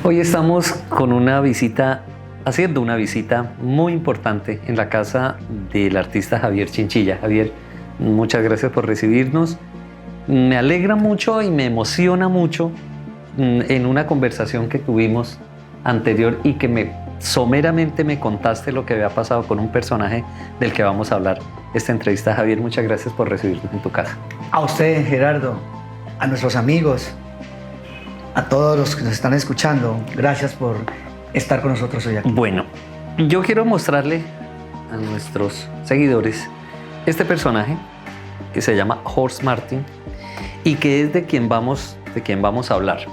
Hoy estamos con una visita, haciendo una visita muy importante en la casa del artista Javier Chinchilla. Javier, muchas gracias por recibirnos. Me alegra mucho y me emociona mucho en una conversación que tuvimos anterior y que someramente me contaste lo que había pasado con un personaje del que vamos a hablar esta entrevista. Javier, muchas gracias por recibirnos en tu casa. A usted, Gerardo, a nuestros amigos, a todos los que nos están escuchando, gracias por estar con nosotros hoy aquí. Bueno, yo quiero mostrarle a nuestros seguidores este personaje que se llama Horst Martin y que es de quien vamos a hablar.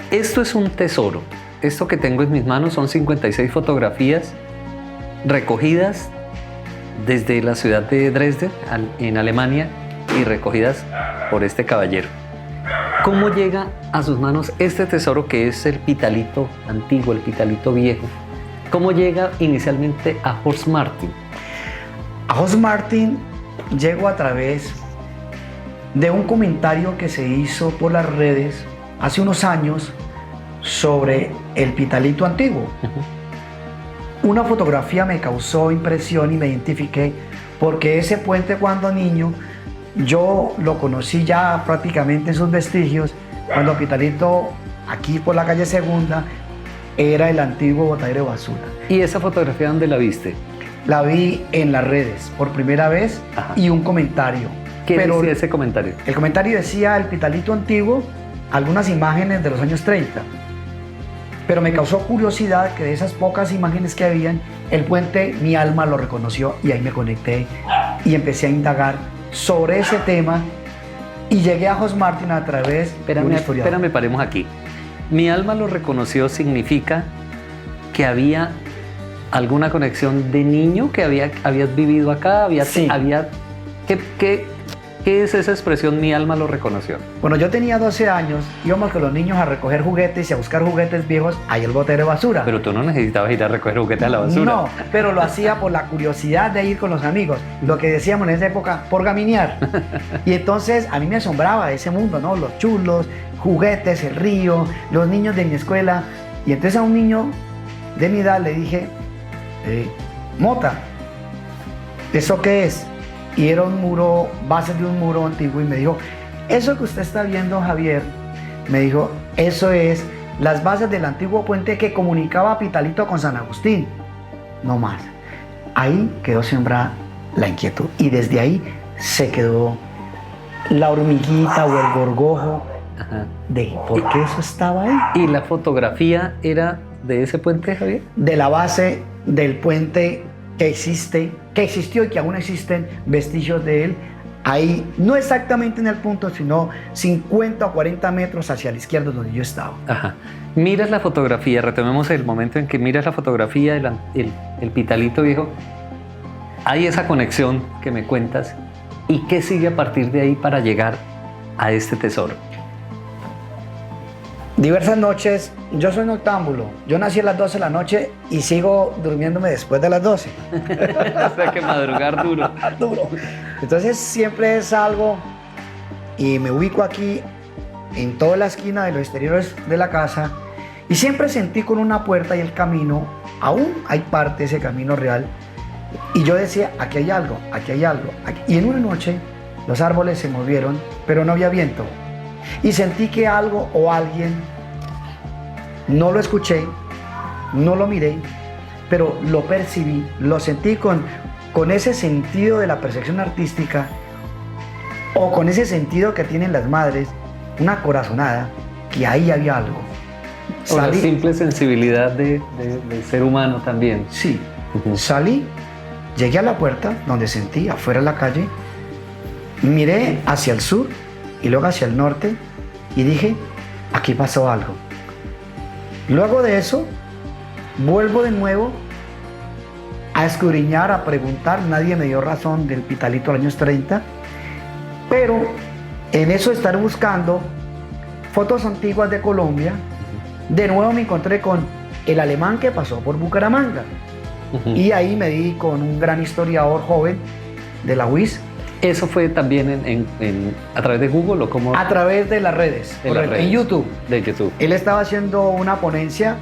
Esto es un tesoro. Esto que tengo en mis manos son 56 fotografías recogidas desde la ciudad de Dresde, en Alemania, y recogidas por este caballero. ¿Cómo llega a sus manos este tesoro que es el pitalito antiguo, el pitalito viejo? ¿Cómo llega inicialmente a Horst Martin? A Horst Martin llegó a través de un comentario que se hizo por las redes hace unos años sobre el pitalito antiguo. Una fotografía me causó impresión y me identifiqué porque ese puente, cuando niño, yo lo conocí ya prácticamente en sus vestigios, cuando Pitalito, aquí por la calle Segunda, era el antiguo botadero de basura. ¿Y esa fotografía dónde la viste? La vi en las redes por primera vez. Ajá. Y un comentario. ¿Qué decía ese comentario? El comentario decía el Pitalito antiguo, algunas imágenes de los años 30. Pero me causó curiosidad que de esas pocas imágenes que habían, el puente, mi alma lo reconoció y ahí me conecté y empecé a indagar sobre ese tema y llegué a Horst Martin a través de una historia. Espérame, paremos aquí. Mi alma lo reconoció significa que había alguna conexión de niño que habías vivido acá, sí. ¿Qué es esa expresión, mi alma lo reconoció? Bueno, yo tenía 12 años, íbamos con los niños a recoger juguetes y a buscar juguetes viejos ahí el botadero de basura. Pero tú no necesitabas ir a recoger juguetes a la basura. No, pero lo hacía por la curiosidad de ir con los amigos, lo que decíamos en esa época, por gaminear. Y entonces a mí me asombraba ese mundo, ¿no? Los chulos, juguetes, el río, los niños de mi escuela. Y entonces a un niño de mi edad le dije, Mota, ¿eso qué es? Y era un muro, base de un muro antiguo, y me dijo, eso que usted está viendo, Javier, me dijo, eso es las bases del antiguo puente que comunicaba a Pitalito con San Agustín, no más. Ahí quedó sembrada la inquietud y desde ahí se quedó la hormiguita o el gorgojo. Ajá. De por qué eso estaba ahí. ¿Y la fotografía era de ese puente, Javier? De la base del puente que existió y que aún existen vestigios de él, ahí, no exactamente en el punto, sino 50 o 40 metros hacia la izquierda donde yo estaba. Ajá. Miras la fotografía, retomemos el momento en que miras la fotografía del pitalito viejo, hay esa conexión que me cuentas, ¿y qué sigue a partir de ahí para llegar a este tesoro? Diversas noches, yo soy noctámbulo, yo nací a las 12 de la noche y sigo durmiéndome después de las 12. O sea que madrugar duro. Duro. Entonces siempre salgo y me ubico aquí en toda la esquina de los exteriores de la casa y siempre sentí con una puerta y el camino, aún hay parte de ese camino real, y yo decía, aquí hay algo, aquí hay algo. Aquí. Y en una noche los árboles se movieron, pero no había viento. Y sentí que algo o alguien, no lo escuché, no lo miré, pero lo percibí, lo sentí con ese sentido de la percepción artística o con ese sentido que tienen las madres, una corazonada, que ahí había algo. O la simple sensibilidad del ser humano también. Sí, salí, llegué a la puerta donde sentí, afuera de la calle, miré hacia el sur y luego hacia el norte y dije, aquí pasó algo. Luego de eso, vuelvo de nuevo a escudriñar, a preguntar, nadie me dio razón del pitalito de los años 30, pero en eso de estar buscando fotos antiguas de Colombia, de nuevo me encontré con el alemán que pasó por Bucaramanga. Y ahí me di con un gran historiador joven de la UIS ¿Eso fue también a través de Google o cómo? A través de las redes, redes. En YouTube. De YouTube. Él estaba haciendo una ponencia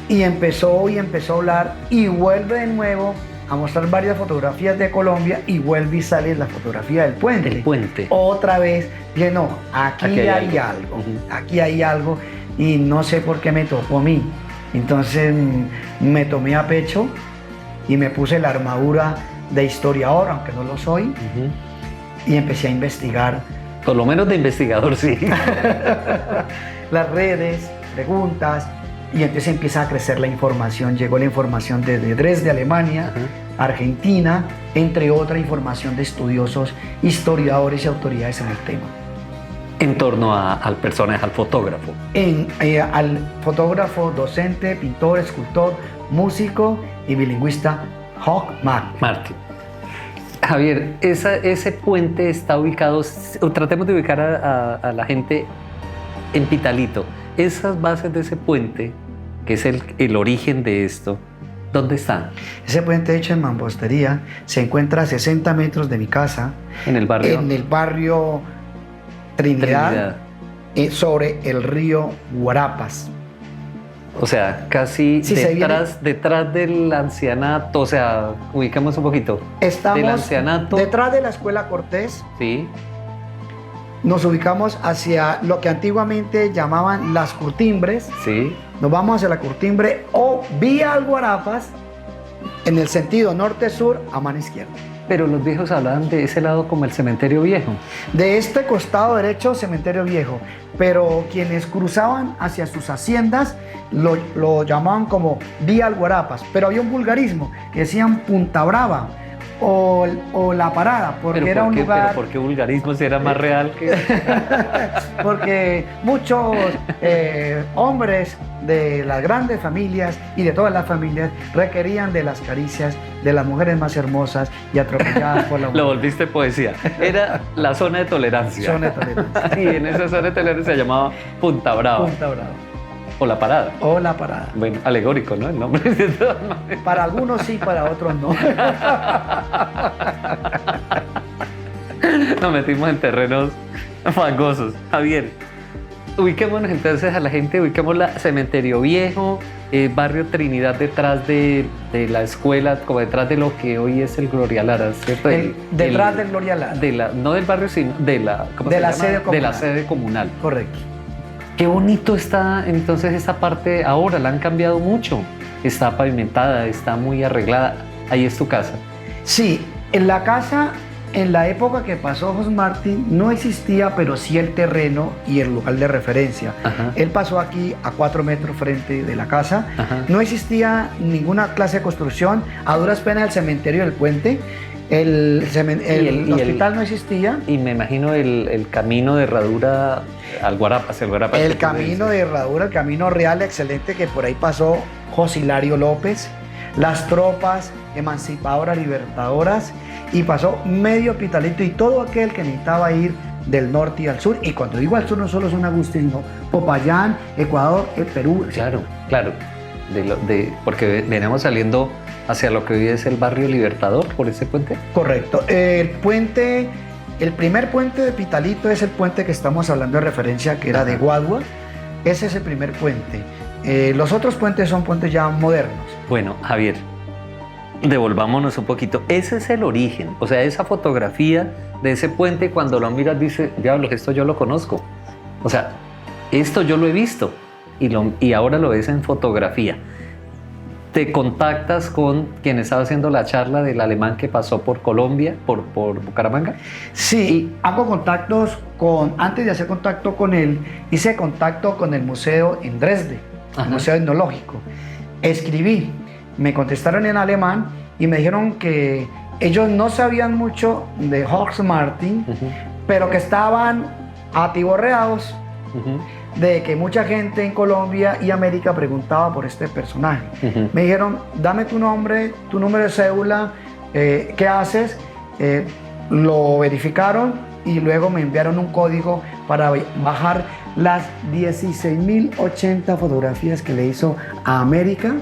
y empezó a hablar y vuelve de nuevo a mostrar varias fotografías de Colombia y vuelve y sale la fotografía del puente. El puente. Otra vez, dije, no, aquí hay algo, aquí hay algo y no sé por qué me tocó a mí. Entonces me tomé a pecho y me puse la armadura de historiador, aunque no lo soy, y empecé a investigar. Por lo menos de investigador, sí. Las redes, preguntas, y entonces empieza a crecer la información. Llegó la información desde Dresde, Alemania, Argentina, entre otra información de estudiosos, historiadores y autoridades en el tema. En torno al personaje, al fotógrafo. Al fotógrafo, docente, pintor, escultor, músico y bilingüista Hugh Martin. Javier, ese puente está ubicado, tratemos de ubicar a la gente en Pitalito. Esas bases de ese puente, que es el origen de esto, ¿dónde están? Ese puente hecho en mampostería se encuentra a 60 metros de mi casa. ¿En el barrio? En el barrio Trinidad. Sobre el río Guarapas. O sea, casi detrás del ancianato, o sea, ubicamos un poquito. Estamos del ancianato. Detrás de la Escuela Cortés. Sí. Nos ubicamos hacia lo que antiguamente llamaban las Curtimbres. Sí. Nos vamos hacia la Curtimbre o vía al Guarapas en el sentido norte-sur a mano izquierda. Pero los viejos hablaban de ese lado como el cementerio viejo. De este costado derecho, cementerio viejo. Pero quienes cruzaban hacia sus haciendas lo llamaban como vía al Guarapas. Pero había un vulgarismo que decían Punta Brava o La Parada, porque era un lugar... ¿Pero por qué vulgarismo si era más real que...? Porque muchos hombres de las grandes familias y de todas las familias requerían de las caricias de las mujeres más hermosas y atropelladas por la mujer. Lo volviste poesía. Era la zona de tolerancia. Zona de tolerancia. Y en esa zona de tolerancia se llamaba Punta Brava. Punta Brava. O La Parada. O La Parada. Bueno, alegórico, ¿no? El nombre. Para algunos sí, para otros no. Nos metimos en terrenos fangosos. Javier, ubiquémonos entonces a la gente, ubiquémosla Cementerio Viejo, barrio Trinidad detrás de la escuela, como detrás de lo que hoy es el Gloria Lara, ¿cierto? Detrás del Gloria Lara. No del barrio, sino de la sede comunal. De la sede comunal. Correcto. Qué bonito está entonces esta parte ahora, la han cambiado mucho. Está pavimentada, está muy arreglada. Ahí es tu casa. Sí, en la casa, en la época que pasó Hugh Martin, no existía, pero sí el terreno y el lugar de referencia. Ajá. Él pasó aquí a 4 metros frente de la casa. Ajá. No existía ninguna clase de construcción, a duras penas el cementerio del puente. El hospital no existía. Y me imagino el camino de herradura al Guarapas. El camino de herradura, el camino real excelente que por ahí pasó José Hilario López, las tropas emancipadoras, libertadoras, y pasó medio Pitalito y todo aquel que necesitaba ir del norte y al sur. Y cuando digo al sur no solo son Agustín, sino Popayán, Ecuador, Perú. Claro, claro. Porque veníamos saliendo hacia lo que hoy es el barrio Libertador por ese puente. Correcto. El primer puente de Pitalito es el puente que estamos hablando de referencia, que era de Guadua. Ese es el primer puente. Los otros puentes son puentes ya modernos. Bueno, Javier, devolvámonos un poquito. Ese es el origen. O sea, esa fotografía de ese puente, cuando lo miras, dice, diablos, esto yo lo conozco. O sea, esto yo lo he visto. Y ahora lo ves en fotografía. Te contactas con quien estaba haciendo la charla del alemán que pasó por Colombia, por Bucaramanga. Sí, hago contactos antes de hacer contacto con él, hice contacto con el museo en Dresde, el Museo Etnológico. Escribí, me contestaron en alemán y me dijeron que ellos no sabían mucho de Hugh Martin, pero que estaban atiborreados de que mucha gente en Colombia y América preguntaba por este personaje. Me dijeron, dame tu nombre, tu número de cédula, ¿qué haces? Lo verificaron y luego me enviaron un código para bajar las 16.080 fotografías que le hizo a América,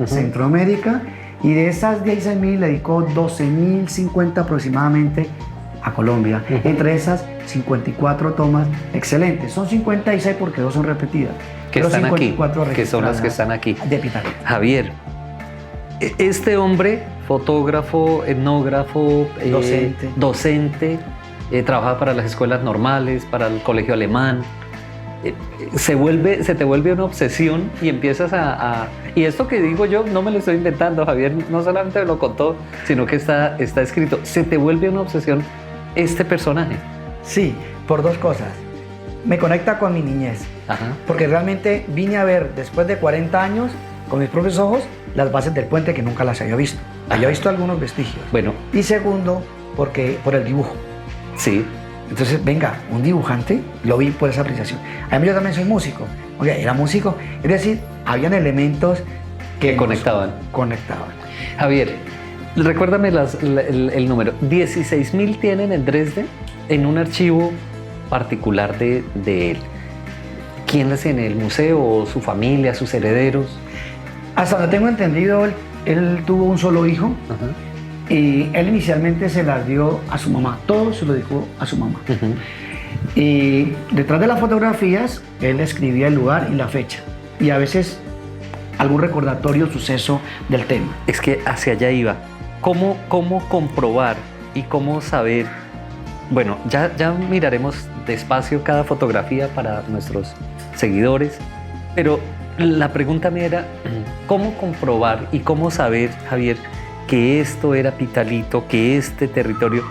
Centroamérica, y de esas 16.000 le dedicó 12.050 aproximadamente a Colombia. Entre esas 54 tomas excelentes. Son 56 porque 2 son repetidas. Que pero están aquí, 54 que son las que están aquí. De Pitalito. Javier, este hombre, fotógrafo, etnógrafo, docente, trabaja para las escuelas normales, para el colegio alemán. Se te vuelve una obsesión y empiezas y esto que digo yo no me lo estoy inventando, Javier no solamente me lo contó, sino que está escrito. Se te vuelve una obsesión este personaje. Sí, por 2 cosas. Me conecta con mi niñez. Ajá. Porque realmente vine a ver, después de 40 años, con mis propios ojos, las bases del puente que nunca las había visto. Había visto algunos vestigios. Bueno. Y segundo, por el dibujo. Sí. Entonces, venga, un dibujante, lo vi por esa apreciación. Además, yo también soy músico. Oye, era músico. Es decir, habían elementos que conectaban. Javier, recuérdame el número. 16.000 tienen en Dresden en un archivo particular de él. ¿Quién las tiene? ¿El museo, su familia, sus herederos? Hasta donde tengo entendido, él tuvo un solo hijo. Ajá. Y él inicialmente se las dio a su mamá, todo se lo dedicó a su mamá. Uh-huh. Y detrás de las fotografías, él escribía el lugar y la fecha. Y a veces algún recordatorio, suceso del tema. Es que hacia allá iba. ¿Cómo comprobar y cómo saber? Bueno, ya miraremos despacio cada fotografía para nuestros seguidores, pero la pregunta mía era, ¿cómo comprobar y cómo saber, Javier, que esto era Pitalito, que este territorio?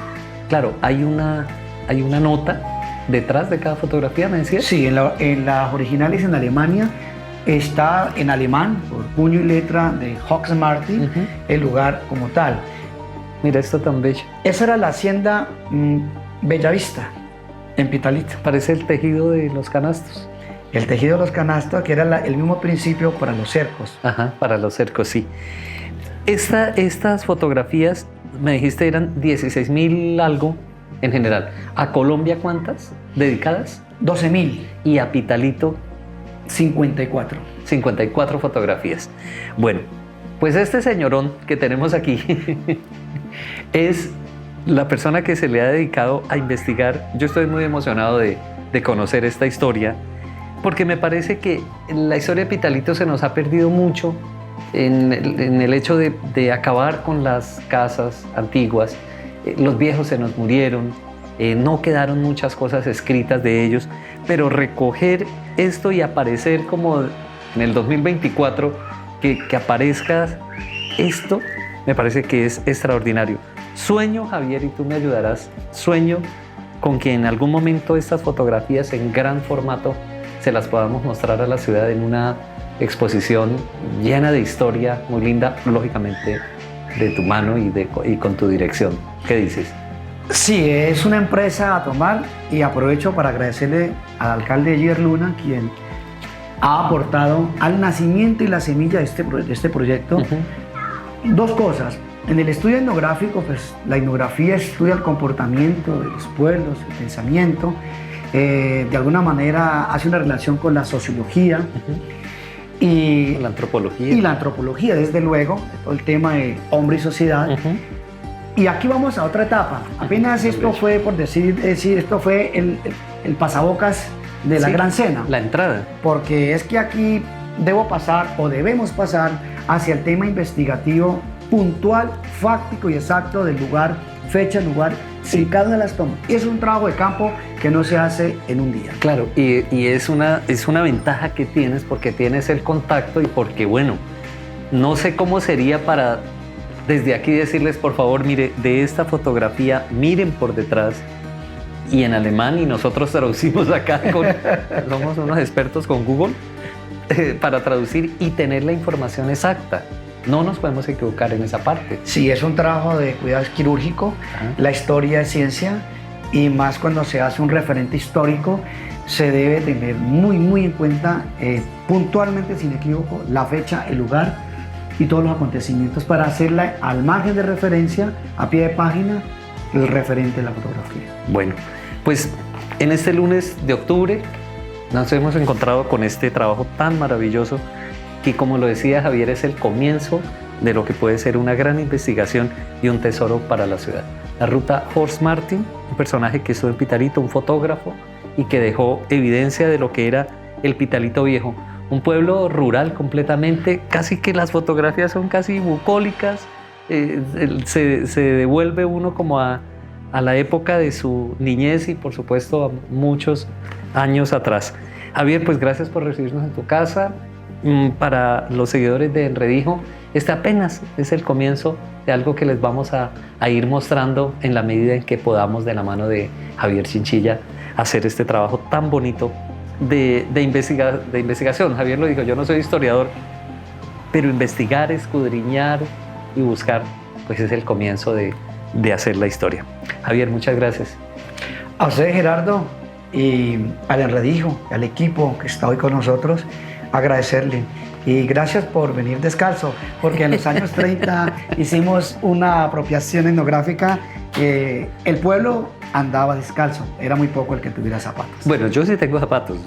Claro, hay una nota detrás de cada fotografía, ¿me decías? Sí, en las originales en Alemania está en alemán, por puño y letra de Hoxmarty, uh-huh, el lugar como tal. Mira esto tan bello. Esa era la hacienda Bellavista, en Pitalito. Parece el tejido de los canastos. El tejido de los canastos, que era el mismo principio para los cercos. Ajá, para los cercos, sí. Estas fotografías, me dijiste, eran 16.000 algo en general. ¿A Colombia cuántas dedicadas? 12.000. ¿Y a Pitalito? 54. 54 fotografías. Bueno, pues este señorón que tenemos aquí es la persona que se le ha dedicado a investigar. Yo estoy muy emocionado de conocer esta historia, porque me parece que la historia de Pitalito se nos ha perdido mucho en el hecho de acabar con las casas antiguas. Los viejos se nos murieron, no quedaron muchas cosas escritas de ellos, pero recoger esto y aparecer como en el 2024, que aparezca esto, me parece que es extraordinario. Sueño, Javier, y tú me ayudarás, sueño con que en algún momento estas fotografías en gran formato se las podamos mostrar a la ciudad en una exposición llena de historia, muy linda, lógicamente de tu mano y con tu dirección. ¿Qué dices? Sí, es una empresa a tomar, y aprovecho para agradecerle al alcalde Giver Luna, quien ha aportado al nacimiento y la semilla de este proyecto. Uh-huh. 2 cosas. En el estudio etnográfico, pues la etnografía estudia el comportamiento de los pueblos, el pensamiento, de alguna manera hace una relación con la sociología. Uh-huh. Y la antropología. Y la antropología, desde luego, todo el tema de hombre y sociedad. Uh-huh. Y aquí vamos a otra etapa. Apenas esto fue, por decir, esto fue el pasabocas de la gran cena. La entrada. Porque es que aquí debo pasar, o debemos pasar, hacia el tema investigativo puntual, fáctico y exacto del lugar, fecha, lugar, sí, cada una de las tomas. Y es un trabajo de campo que no se hace en un día. Claro, y es una ventaja que tienes, porque tienes el contacto y porque, bueno, no sé cómo sería para desde aquí decirles, por favor, mire, de esta fotografía, miren por detrás, y en alemán, y nosotros traducimos acá, somos unos expertos con Google, para traducir y tener la información exacta. No nos podemos equivocar en esa parte. Sí, es un trabajo de cuidado quirúrgico. Ajá. La historia es ciencia, y más cuando se hace un referente histórico, se debe tener muy en cuenta, puntualmente, sin equívoco, la fecha, el lugar y todos los acontecimientos, para hacerla al margen de referencia, a pie de página, el referente de la fotografía. Bueno, pues en este lunes de octubre nos hemos encontrado con este trabajo tan maravilloso, que, como lo decía Javier, es el comienzo de lo que puede ser una gran investigación y un tesoro para la ciudad. La ruta Horst Martin, un personaje que estuvo en Pitalito, un fotógrafo, y que dejó evidencia de lo que era el Pitalito Viejo, un pueblo rural completamente, casi que las fotografías son casi bucólicas, se devuelve uno como a la época de su niñez y por supuesto a muchos años atrás. Javier, pues gracias por recibirnos en tu casa. Para los seguidores de Enredijo, este apenas es el comienzo de algo que les vamos a ir mostrando en la medida en que podamos, de la mano de Javier Chinchilla, hacer este trabajo tan bonito de investigación. Javier lo dijo, yo no soy historiador, pero investigar, escudriñar y buscar, pues es el comienzo de hacer la historia. Javier, muchas gracias. A usted, Gerardo, y al Enredijo, al equipo que está hoy con nosotros, agradecerle. Y gracias por venir descalzo, porque en los años 30 hicimos una apropiación etnográfica que el pueblo andaba descalzo, era muy poco el que tuviera zapatos. Bueno, yo sí tengo zapatos.